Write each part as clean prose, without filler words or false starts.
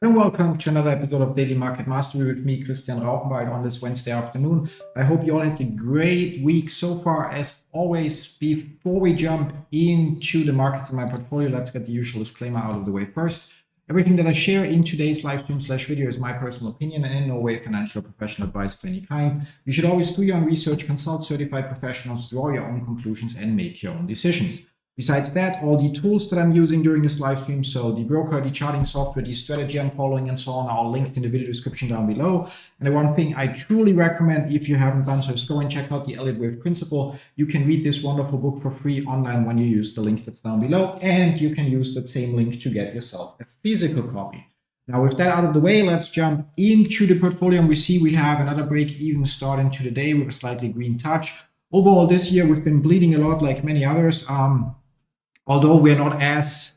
And welcome to another episode of Daily Market Mastery with me, Christian Rauchenwald, on this Wednesday afternoon. I hope you all had a great week so far. As always, before we jump into the markets in my portfolio, let's get the usual disclaimer out of the way first. Everything that I share in today's live stream / video is my personal opinion and in no way financial or professional advice of any kind. You should always do your own research, consult certified professionals, draw your own conclusions, and make your own decisions. Besides that, all the tools that I'm using during this live stream, so the broker, the charting software, the strategy I'm following, and so on, are all linked in the video description down below. And the one thing I truly recommend, if you haven't done so, is go and check out the Elliott Wave Principle. You can read this wonderful book for free online when you use the link that's down below, and you can use that same link to get yourself a physical copy. Now, with that out of the way, let's jump into the portfolio. And we see we have another break-even start into the day with a slightly green touch. Overall, this year, we've been bleeding a lot like many others. Although we're not as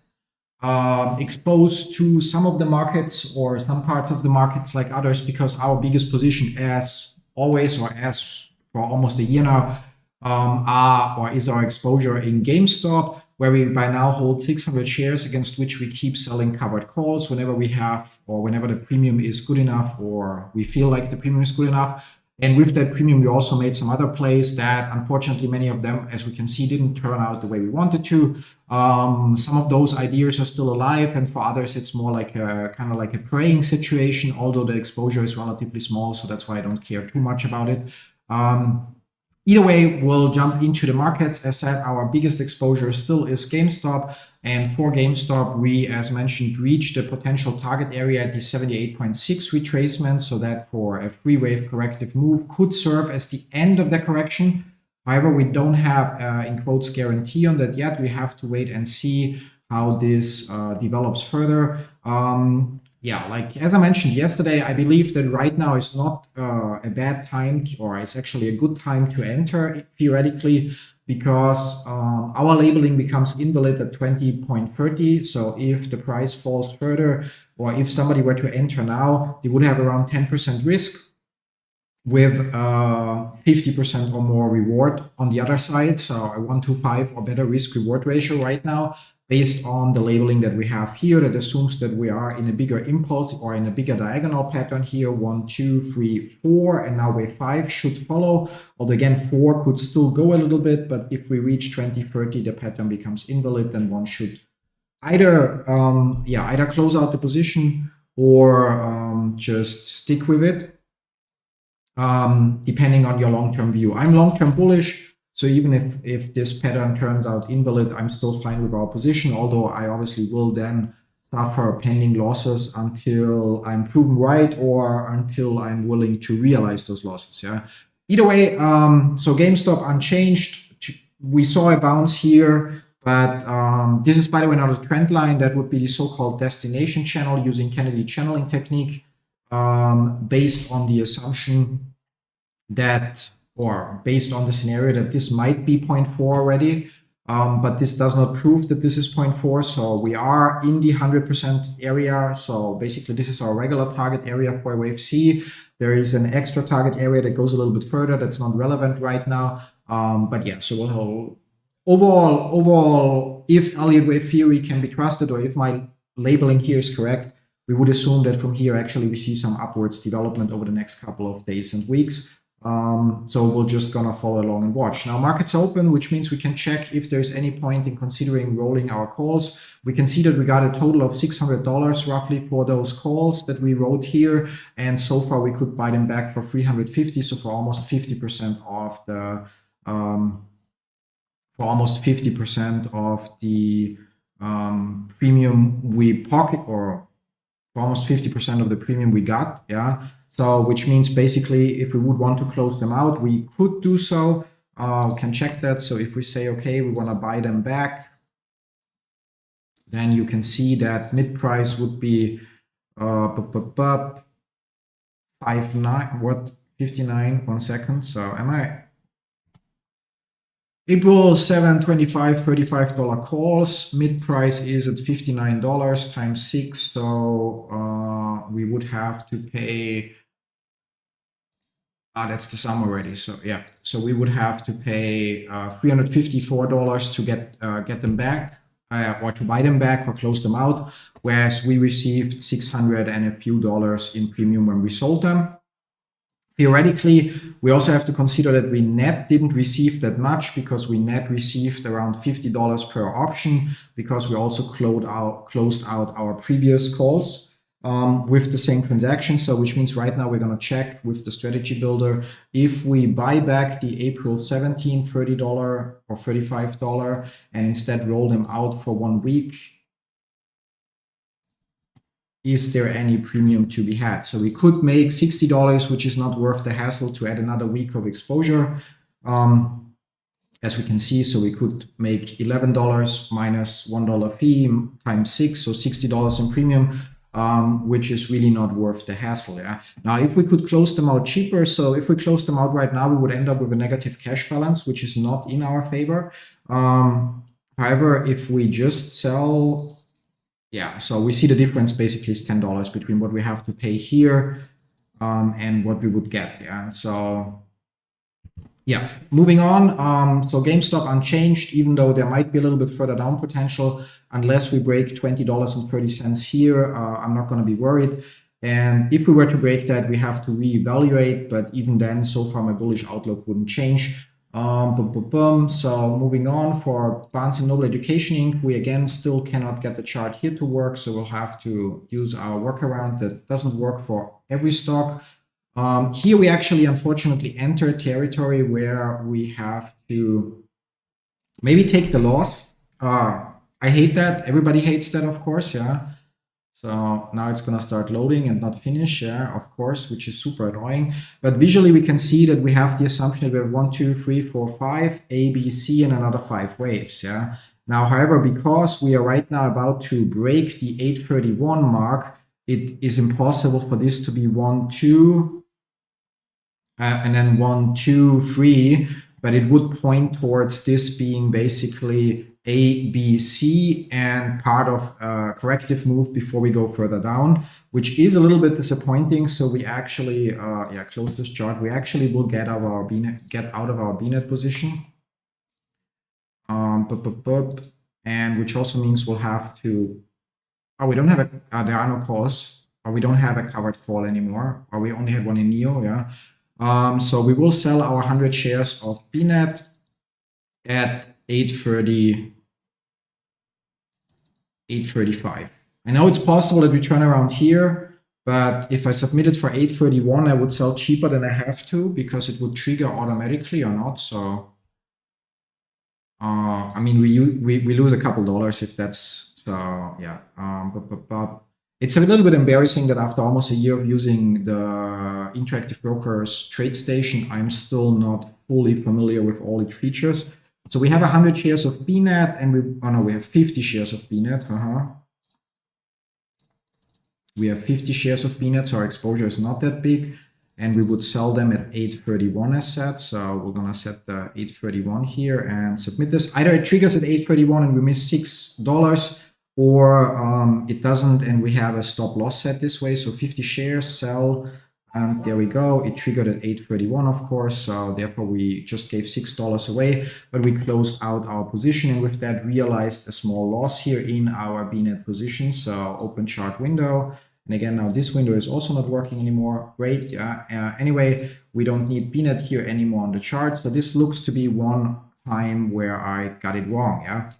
exposed to some of the markets or some parts of the markets like others, because our biggest position, as always or as for almost a year now, is our exposure in GameStop, where we by now hold 600 shares against which we keep selling covered calls whenever we have, or whenever the premium is good enough, or we feel like the premium is good enough. And with that premium, we also made some other plays that, unfortunately, many of them, as we can see, didn't turn out the way we wanted to. Some of those ideas are still alive, and for others, it's more like a kind of like a praying situation, although the exposure is relatively small, so that's why I don't care too much about it. Either way, we'll jump into the markets. As said, our biggest exposure still is GameStop. And for GameStop, we, as mentioned, reached the potential target area at the 78.6 retracement. So that for a three-wave corrective move could serve as the end of the correction. However, we don't have, in quotes, guarantee on that yet. We have to wait and see how this develops further. Yeah, like as I mentioned yesterday, I believe that right now is not a bad time, or it's actually a good time to enter theoretically, because our labeling becomes invalid at 20.30. So if the price falls further, or if somebody were to enter now, they would have around 10% risk with 50% or more reward on the other side. So a 1-to-5 or better risk reward ratio right now, based on the labeling that we have here, that assumes that we are in a bigger impulse or in a bigger diagonal pattern here. 1, 2, 3, 4, and now wave 5 should follow. Although again, 4 could still go a little bit, but if we reach 2030, the pattern becomes invalid, then one should either either close out the position or just stick with it, depending on your long-term view. I'm long-term bullish. So even if this pattern turns out invalid, I'm still fine with our position, although I obviously will then suffer pending losses until I'm proven right, or until I'm willing to realize those losses. Yeah. Either way, so GameStop unchanged. We saw a bounce here, but this is, by the way, not a trend line. That would be the so-called destination channel using Kennedy channeling technique, based on the assumption that, or based on the scenario that this might be 0.4 already, but this does not prove that this is 0.4. So we are in the 100% area. So basically, this is our regular target area for wave C. There is an extra target area that goes a little bit further. That's not relevant right now. But yeah, so we'll overall, if Elliott Wave Theory can be trusted, or if my labeling here is correct, we would assume that from here, actually, we see some upwards development over the next couple of days and weeks. So we're just gonna follow along and watch. Now, markets open, which means we can check if there's any point in considering rolling our calls. We can see that we got a total of $600 roughly for those calls that we wrote here, and so far we could buy them back for $350. So for almost 50% of the premium we pocket, or for almost 50% of the premium we got. Yeah. So, which means basically, if we would want to close them out, we could do so. We can check that. So if we say, okay, we want to buy them back, then you can see that mid price would be 59. 1 second. So am I? April 7, 25, $35 calls. Mid price is at $59 times 6. So we would have to pay. That's the sum already. So yeah, so we would have to pay $354 to get them back. or to buy them back or close them out, whereas we received $600 and a few in premium when we sold them. Theoretically, we also have to consider that we net didn't receive that much because we net received around $50 per option because we also closed out our previous calls with the same transaction. So which means right now we're going to check with the strategy builder if we buy back the April 17 $30 or $35 and instead roll them out for 1 week. Is there any premium to be had? So we could make $60, which is not worth the hassle to add another week of exposure. As we can see, so we could make $11 minus $1 fee times 6, so $60 in premium, which is really not worth the hassle. Yeah. Now, if we could close them out cheaper, so if we close them out right now, we would end up with a negative cash balance, which is not in our favor. However, if we just sell, yeah, so we see the difference basically is $10 between what we have to pay here and what we would get. Yeah, so yeah, moving on. So GameStop unchanged, even though there might be a little bit further down potential. Unless we break $20.30 here, I'm not going to be worried. And if we were to break that, we have to reevaluate. But even then, so far, my bullish outlook wouldn't change. So moving on for Barnes & Noble Education Inc., we again still cannot get the chart here to work, so we'll have to use our workaround that doesn't work for every stock. Here we actually unfortunately enter territory where we have to maybe take the loss. I hate that. Everybody hates that, of course, yeah. So now it's going to start loading and not finish, yeah, of course, which is super annoying. But visually, we can see that we have the assumption that we have 1, 2, 3, 4, 5, A, B, C, and another 5 waves, yeah. Now, however, because we are right now about to break the 831 mark, it is impossible for this to be 1, 2, and then 1, 2, 3, but it would point towards this being basically A, B, C, and part of a corrective move before we go further down, which is a little bit disappointing. So we actually, close this chart. We actually will get out of our BNet position, and which also means we'll have to. Oh, we don't have a. There are no calls, or we don't have a covered call anymore, or we only had one in NEO. Yeah. So we will sell our 100 shares of BNet at 835. I know it's possible that we turn around here, but if I submit it for 831, I would sell cheaper than I have to because it would trigger automatically or not. So, I mean, we lose a couple dollars if that's so. Yeah, but it's a little bit embarrassing that after almost a year of using the Interactive Brokers TradeStation, I'm still not fully familiar with all its features. So we have 100 shares of BNet, and we have 50 shares of BNet. We have 50 shares of BNet, so our exposure is not that big, and we would sell them at 831 as set. So we're gonna set the 831 here and submit this. Either it triggers at 831 and we miss $6, or it doesn't, and we have a stop loss set this way. So 50 shares, sell. And there we go. It triggered at 831, of course. So therefore, we just gave $6 away, but we closed out our position. And with that, realized a small loss here in our BNet position. So open chart window. And again, now this window is also not working anymore. Great. Yeah. Anyway, we don't need BNet here anymore on the chart. So this looks to be one time where I got it wrong. Yeah.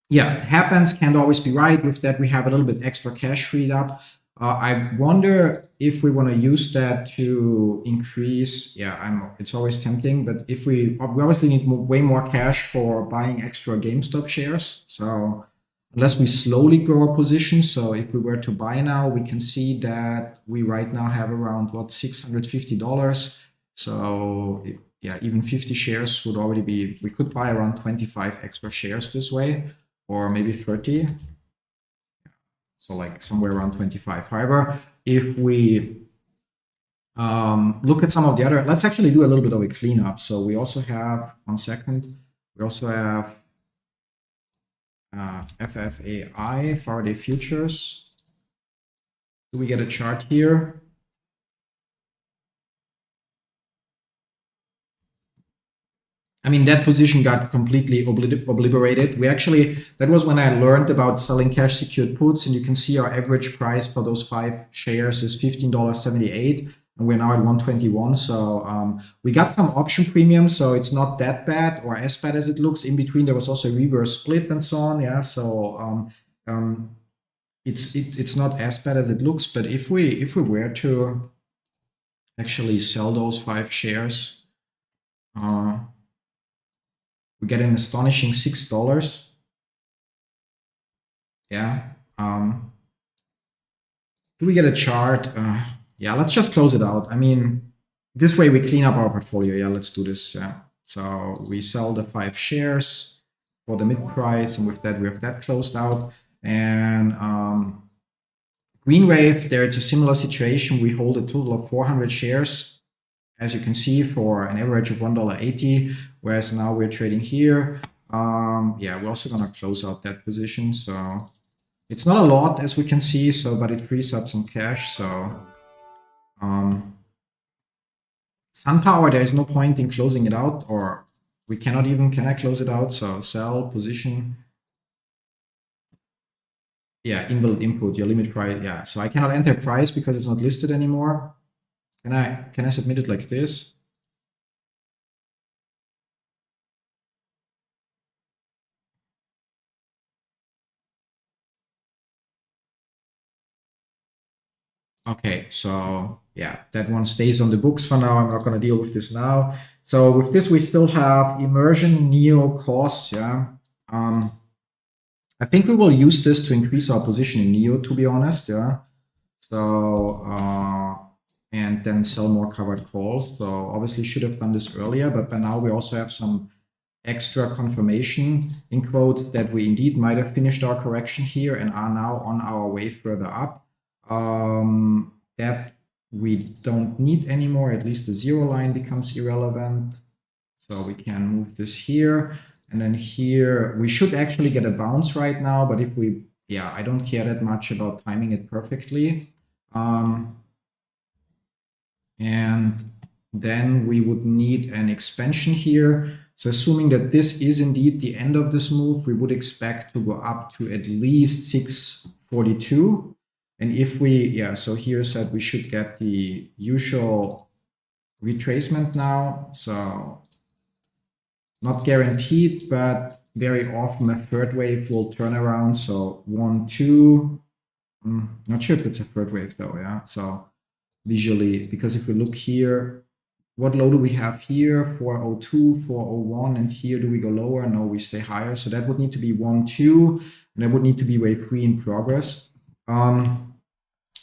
Yeah, it happens. Can't always be right. With that, we have a little bit extra cash freed up. I wonder if we want to use that to increase. Yeah, it's always tempting, but if we obviously need way more cash for buying extra GameStop shares. So unless we slowly grow our position. So if we were to buy now, we can see that we right now have around $650. So yeah, even 50 shares would already be, we could buy around 25 extra shares this way, or maybe 30. So like somewhere around 25. However, if we look at some of the other, let's actually do a little bit of a cleanup. So we also have, 1 second, we also have FFAI, Faraday Futures. Do we get a chart here? I mean, that position got completely obliterated. That was when I learned about selling cash secured puts, and you can see our average price for those 5 shares is $15.78, and we're now at 121. So we got some option premium, so it's not that bad or as bad as it looks. In between, there was also a reverse split and so on. Yeah, so it's not as bad as it looks. But if we were to actually sell those 5 shares, we get an astonishing $6. Yeah. Do we get a chart? Yeah, let's just close it out. I mean, this way we clean up our portfolio. Yeah, let's do this. Yeah. So we sell the 5 shares for the mid price, and with that we have that closed out. And Green Wave, there it's a similar situation. We hold a total of 400 shares, as you can see, for an average of $1.80, whereas now we're trading here. Yeah, we're also gonna close out that position. So it's not a lot, as we can see, so but it frees up some cash. So SunPower, there is no point in closing it out, or we cannot even, can I close it out? So sell position. Yeah, invalid input, your limit price. Yeah, so I cannot enter price because it's not listed anymore. Can I submit it like this? Okay, so yeah, that one stays on the books for now. I'm not going to deal with this now. So with this, we still have immersion, neo, cost. Yeah, I think we will use this to increase our position in neo, to be honest. Yeah, so and then sell more covered calls. So obviously should have done this earlier, but by now we also have some extra confirmation in quotes that we indeed might have finished our correction here and are now on our way further up. That we don't need anymore. At least the 0 line becomes irrelevant. So we can move this here. And then here, we should actually get a bounce right now. But if we, yeah, I don't care that much about timing it perfectly. And then we would need an expansion here. So assuming that this is indeed the end of this move, we would expect to go up to at least 642. And if we, yeah, so here said we should get the usual retracement now. So not guaranteed, but very often a third wave will turn around. So 1, 2, not sure if that's a third wave though, yeah. So visually, because if we look here, what low do we have here? 402, 401, and here do we go lower? No, we stay higher. So that would need to be 1, 2, and that would need to be wave 3 in progress.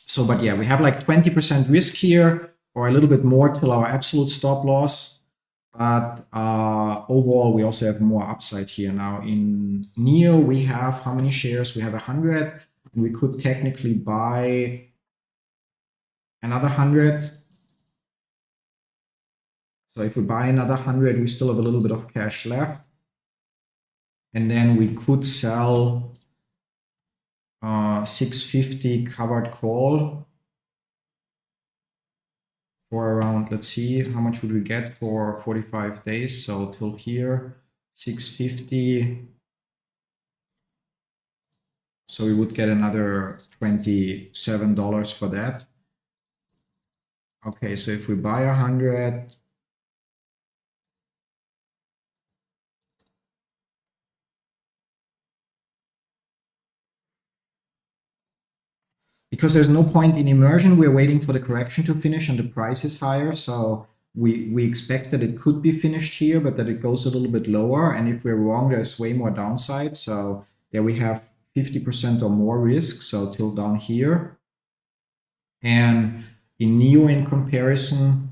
So, but yeah, we have like 20% risk here, or a little bit more till our absolute stop loss. But overall, we also have more upside here. Now in NEO, we have how many shares? We have 100, and we could technically buy another 100. So if we buy another 100, we still have a little bit of cash left. And then we could sell 650 covered call for around, let's see, how much would we get for 45 days? So till here, 650. So we would get another $27 for that. Okay, so if we buy 100, because there's no point in immersion, we're waiting for the correction to finish and the price is higher. So we expect that it could be finished here, but that it goes a little bit lower. And if we're wrong, there's way more downside. So there we have 50% or more risk. So till down here. And in NEO, in comparison,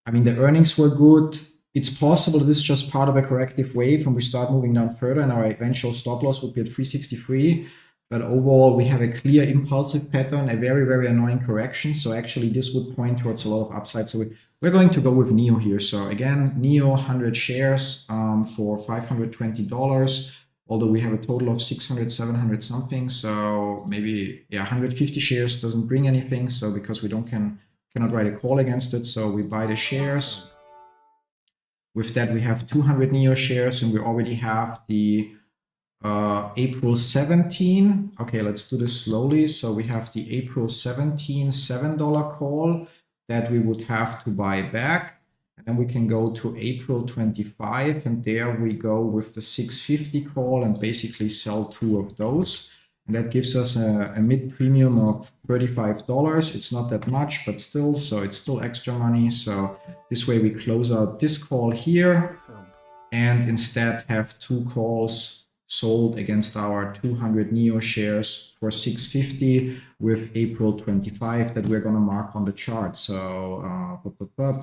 I mean, the earnings were good. It's possible this is just part of a corrective wave and we start moving down further, and our eventual stop loss would be at 363. But overall, we have a clear impulsive pattern, a very, very annoying correction. So actually, this would point towards a lot of upside. So we're going to go with NEO here. So again, NEO 100 shares for $520. Although we have a total of 600, 700 something. So maybe, yeah, 150 shares doesn't bring anything. So because we cannot write a call against it. So we buy the shares. With that, we have 200 NEO shares, and we already have the April 17. Okay, let's do this slowly. So we have the April 17 $7 call that we would have to buy back. And then we can go to April 25, and there we go with the 650 call and basically sell 2 of those. And that gives us a mid premium of $35. It's not that much, but still, so it's still extra money. So this way we close out this call here and instead have 2 calls sold against our 200 NEO shares for 650 with April 25 that we're going to mark on the chart. So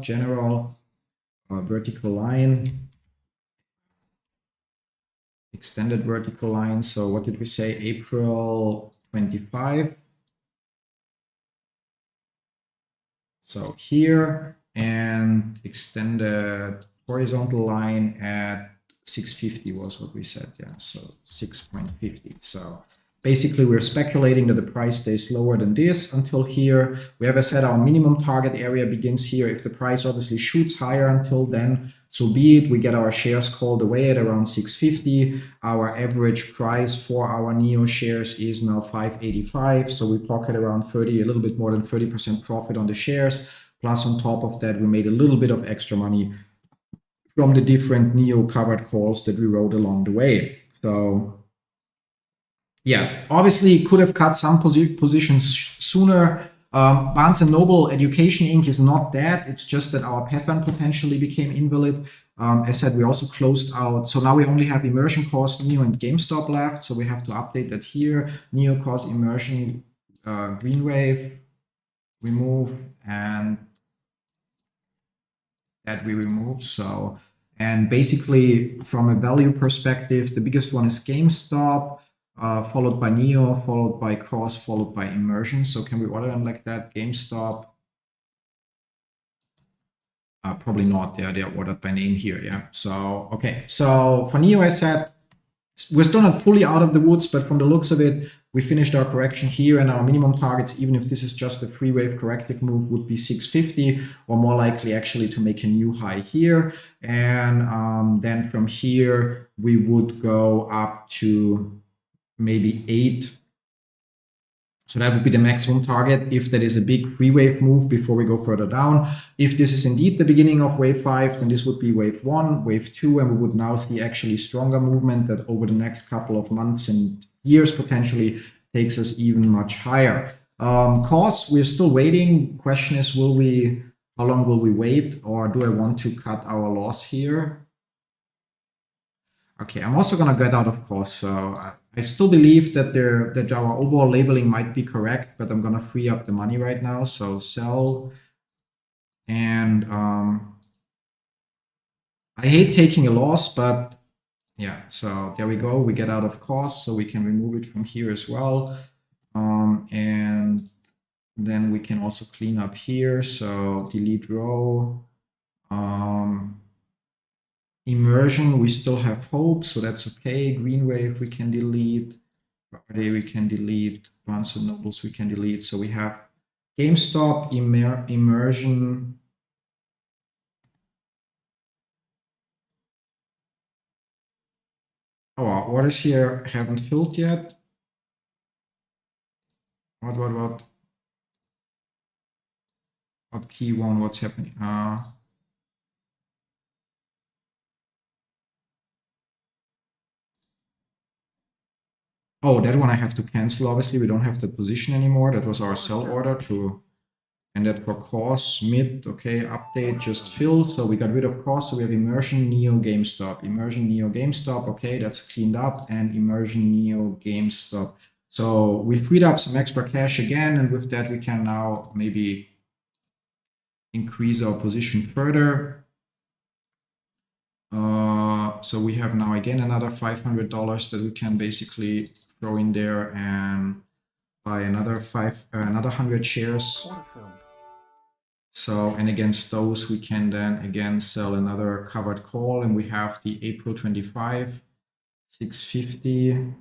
general vertical line, extended vertical line. So what did we say? April 25. So here, and extended horizontal line at 650 was what we said. Yeah, so 6.50. So basically we're speculating that the price stays lower than this until here. We have said our minimum target area begins here. If the price obviously shoots higher until then, so be it. We get our shares called away at around 650. Our average price for our NEO shares is now 585. So we pocket around 30, a little bit more than 30% profit on the shares. Plus on top of that, we made a little bit of extra money from the different NEO covered calls that we wrote along the way. So yeah, obviously could have cut some positions sooner. Barnes & Noble Education Inc. is not that. It's just that our pattern potentially became invalid. As said, we also closed out. So now we only have immersion cost, NEO, and GameStop left. So we have to update that here. NEO cost, immersion, green wave, remove, and that we remove. So, and basically from a value perspective, the biggest one is GameStop, followed by NEO, followed by Cross, followed by Immersion. So can we order them like that? GameStop, probably not. They're ordered by name here. Yeah. So okay. So for NEO, I said we're still not fully out of the woods, but from the looks of it, we finished our correction here, and our minimum targets, even if this is just a free wave corrective move, would be 650, or more likely actually to make a new high here. And then from here, we would go up to maybe 8. So that would be the maximum target if that is a big free wave move before we go further down. If this is indeed the beginning of wave 5, then this would be wave 1, wave 2, and we would now see actually stronger movement that over the next couple of months and years potentially takes us even much higher. Costs, we're still waiting. Question is, how long will we wait, or do I want to cut our loss here? Okay, I'm also going to get out of cost. So I still believe that our overall labeling might be correct, but I'm going to free up the money right now. So sell. And I hate taking a loss, but yeah, so there we go. We get out of cost, so we can remove it from here as well. And then we can also clean up here. So delete row. Immersion, we still have hope, so that's okay. Green wave we can delete. Friday we can delete. Barnes & Nobles we can delete. So we have GameStop, immersion. Oh, orders here haven't filled yet. What key one? What's happening? Oh, that one I have to cancel. Obviously, we don't have that position anymore. That was our sell order to, and that for course mid. Okay, update just filled. So we got rid of course. So we have immersion, NEO, GameStop, immersion, NEO, GameStop. Okay, that's cleaned up, and immersion, NEO, GameStop. So we freed up some extra cash again, and with that we can now maybe increase our position further. So we have now again another $500 that we can basically throw in there and buy another 100 shares. So, and against those we can then again sell another covered call, and we have the April 25 650.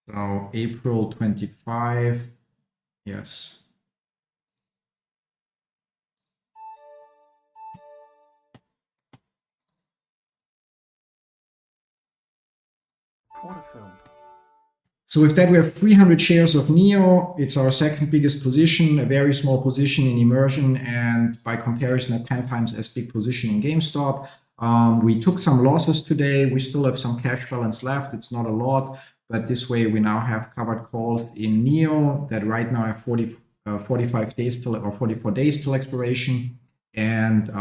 So April 25, yes. Quarter filled. So with that, we have 300 shares of NEO. It's our second biggest position, a very small position in immersion, and by comparison, a 10 times as big position in GameStop. We took some losses today. We still have some cash balance left. It's not a lot, but this way we now have covered calls in NEO that right now have 45 days till, or 44 days till expiration. And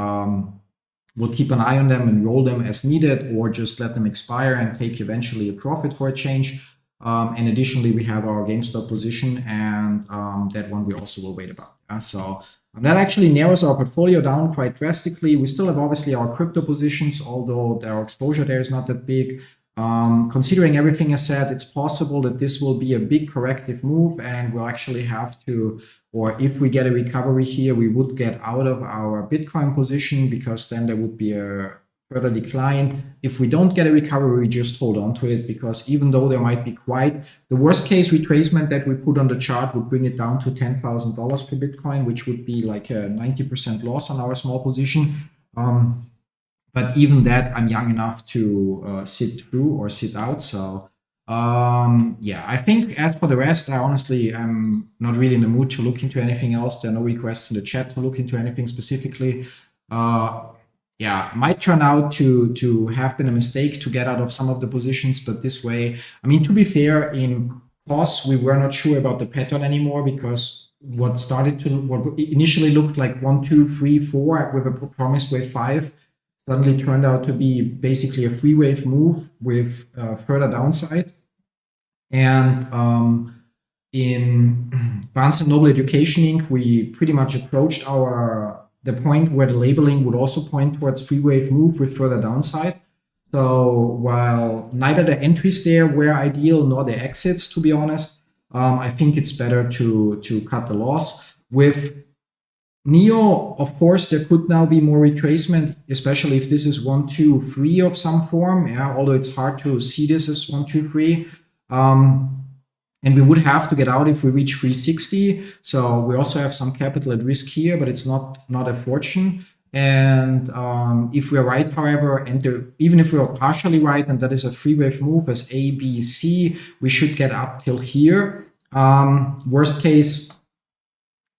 we'll keep an eye on them and roll them as needed, or just let them expire and take eventually a profit for a change. And additionally, we have our GameStop position, and that one we also will wait about. So that actually narrows our portfolio down quite drastically. We still have obviously our crypto positions, although our exposure there is not that big. Considering everything I said, it's possible that this will be a big corrective move, and we'll actually have to, or if we get a recovery here, we would get out of our Bitcoin position, because then there would be a further decline. If we don't get a recovery, we just hold on to it, because even though there might be quite the worst case retracement that we put on the chart would bring it down to $10,000 per Bitcoin, which would be like a 90% loss on our small position. But even that, I'm young enough to sit through or sit out. So yeah, I think as for the rest, I honestly am not really in the mood to look into anything else. There are no requests in the chat to look into anything specifically. Yeah, might turn out to have been a mistake to get out of some of the positions, but this way, I mean, to be fair, in costs, we were not sure about the pattern anymore, because what initially looked like 1, 2, 3, 4 with a promised wave 5 suddenly turned out to be basically a 3-wave move with further downside. And in Barnes & Noble Education Inc., we pretty much approached the point where the labeling would also point towards 3-wave move with further downside. So while neither the entries there were ideal nor the exits, to be honest, I think it's better to cut the loss. With NEO, of course, there could now be more retracement, especially if this is 1, 2, 3 of some form. Yeah, although it's hard to see this as 1, 2, 3. And we would have to get out if we reach 360. So we also have some capital at risk here, but it's not a fortune. And if we're right, however, and even if we're partially right, and that is a 3-wave move as A, B, C, we should get up till here. Worst case,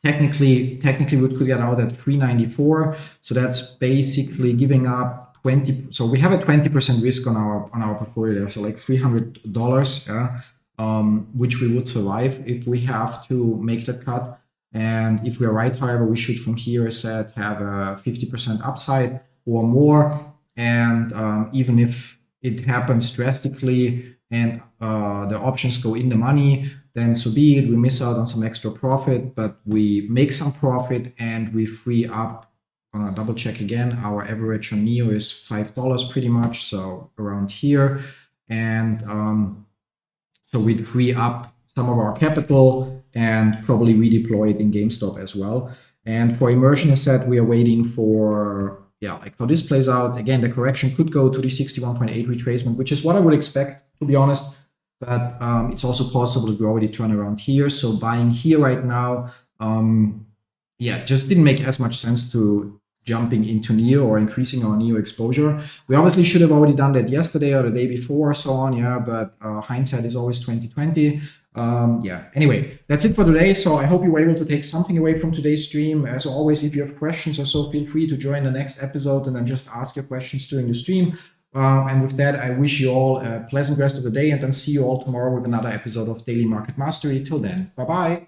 technically we could get out at 394. So that's basically giving up 20. So we have a 20% risk on our portfolio there. So like $300. Yeah. Which we would survive if we have to make that cut. And if we're right, however, we should from here, as said, have a 50% upside or more. And even if it happens drastically and the options go in the money, then so be it. We miss out on some extra profit, but we make some profit and we free up. Double check again. Our average on NEO is $5 pretty much, so around here. And so we'd free up some of our capital and probably redeploy it in GameStop as well. And for immersion, as said, we are waiting for, like how this plays out. Again, the correction could go to the 61.8 retracement, which is what I would expect, to be honest. But it's also possible that we already turn around here. So buying here right now, just didn't make as much sense to jumping into NEO or increasing our NEO exposure. We obviously should have already done that yesterday or the day before or so on, but hindsight is always 2020. Anyway, that's it for today. So I hope you were able to take something away from today's stream. As always, if you have questions or so, feel free to join the next episode and then just ask your questions during the stream. And with that, I wish you all a pleasant rest of the day, and then see you all tomorrow with another episode of Daily Market Mastery. Till then, bye-bye.